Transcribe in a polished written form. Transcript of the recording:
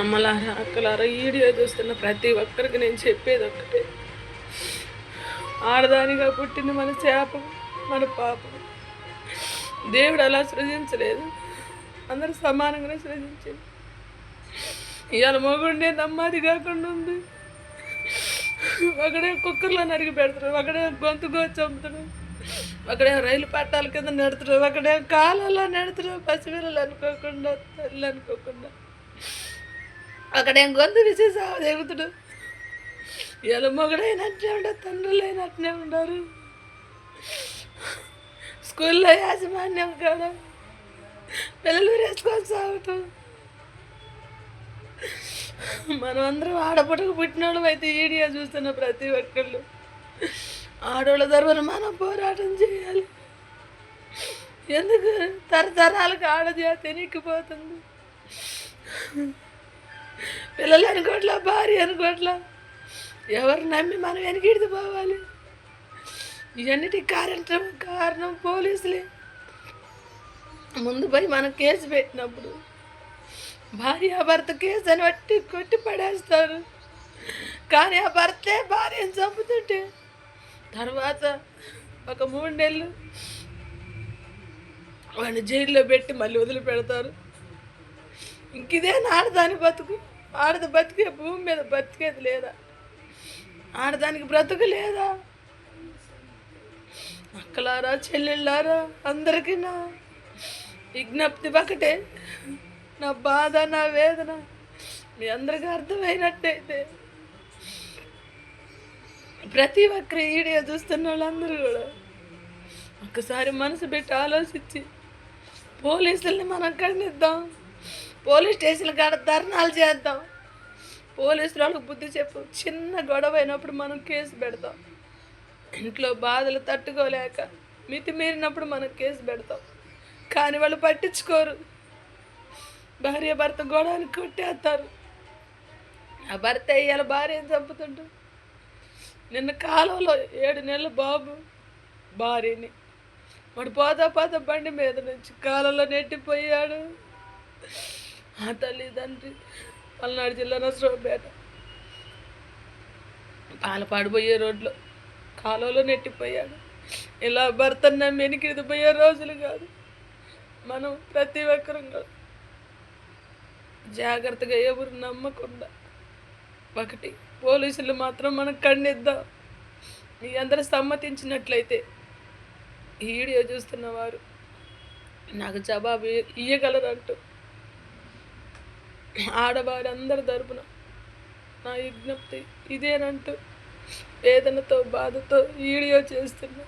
అమ్మలారా అక్కలారా వీడియో చూస్తున్న ప్రతి ఒక్కరికి నేను చెప్పేది ఒక్కటే, ఆడదానిగా పుట్టింది మన శాపం, మన పాపం. దేవుడు అలా సృజించలేదు, అందరూ సమానంగానే సృజించింది. ఇవాళ మొగుడినే నమ్మది కాకుండా ఉంది. ఒకడే కుక్కర్లో నరిగి పెడతాడు, ఒకడే గొంతు కోసి చంపుతాడు, ఒకడే రైలు పట్టాల కింద నెడతాడు, ఒకడే కాలంలో నెడతాడు, పసిపిల్లలు అనుకోకుండా, తల్లి అనుకోకుండా, ఒకడేం గొంతు విసి సాగుతాడు. ఇలా మొగడైనట్టే ఉండదు, తండ్రులైనట్టే ఉండరు. స్కూల్లో యాజమాన్యం కాదు, పిల్లలు వేసుకొని సాగుతాం. మనం అందరం ఆడపడకు పుట్టిన వాళ్ళం అయితే ఈడియా చూస్తున్న ప్రతి ఒక్కళ్ళు ఆడవాళ్ళ తరఫున మనం పోరాటం చేయాలి. ఎందుకు తరతరాలకు ఆడజాతి ఎనిక్కిపోతుంది. పిల్లలు అనుకోట్లా, భార్య అనుకోట్లా, ఎవరు నమ్మి మనం వెనకిడితే పోవాలి. ఇవన్నిటికి కారణం పోలీసులే. ముందు పోయి మనం కేసు పెట్టినప్పుడు భార్య భర్త కేసు అని బట్టి కొట్టి పడేస్తారు. కానీ ఆ భర్తే భార్యను చంపుతుంటే తర్వాత ఒక 3 నెలలు వాడిని జైల్లో పెట్టి మళ్ళీ వదిలిపెడతారు. ఇంకిదే ఆడదాని బతుకు. ఆడది బతికే భూమి మీద బతికేది లేదా? ఆడదానికి బ్రతుకు లేదా? అక్కలారా, చెల్లెళ్ళారా, అందరికీ నా విజ్ఞప్తి ఒకటే, నా బాధ, నా వేదన మీ అందరికీ అర్థమైనట్టయితే ప్రతి ఒక్కరి వీడియో చూస్తున్న వాళ్ళందరూ కూడా ఒక్కసారి మనసు పెట్టి ఆలోచించి పోలీసుల్ని మనం ఖండిద్దాం. పోలీస్ స్టేషన్ కాడ ధర్నాలు చేద్దాం. పోలీసులు వాళ్ళకి బుద్ధి చెప్పు. చిన్న గొడవ అయినప్పుడు మనం కేసు పెడతాం. ఇంట్లో బాధలు తట్టుకోలేక మితిమీరినప్పుడు మనం కేసు పెడతాం. కానీ వాళ్ళు పట్టించుకోరు. భార్య భర్త గొడవని కొట్టేస్తారు. ఆ భర్త ఇవాళ భార్యను చంపుతుంటాడు. నిన్న కాలంలో 7 నెలల బాబు భార్యని వాడు పోతా బండి మీద నుంచి కాలంలో నెట్టిపోయాడు. ఆ తల్లిదండ్రి పల్నాడు జిల్లా నసరావుపేట పాలపాడిపోయే రోడ్లో కాలంలో నెట్టిపోయాడు. ఇలా భర్తను నమ్మి వెనక్కి పోయే రోజులు కాదు. మనం ప్రతి ఒక్కరం జాగ్రత్తగా ఎవరు నమ్మకుండా ఒకటి పోలీసులు మాత్రం మనం ఖండిద్దాం. మీ అందరూ సమ్మతించినట్లయితే ఈ వీడియో చూస్తున్నవారు నాకు జవాబు ఇవ్వగలరంటూ ఆడవారి అందరి తరపున నా విజ్ఞప్తి ఇదేనంటూ వేదనతో బాధతో వీడియో చేస్తున్నా.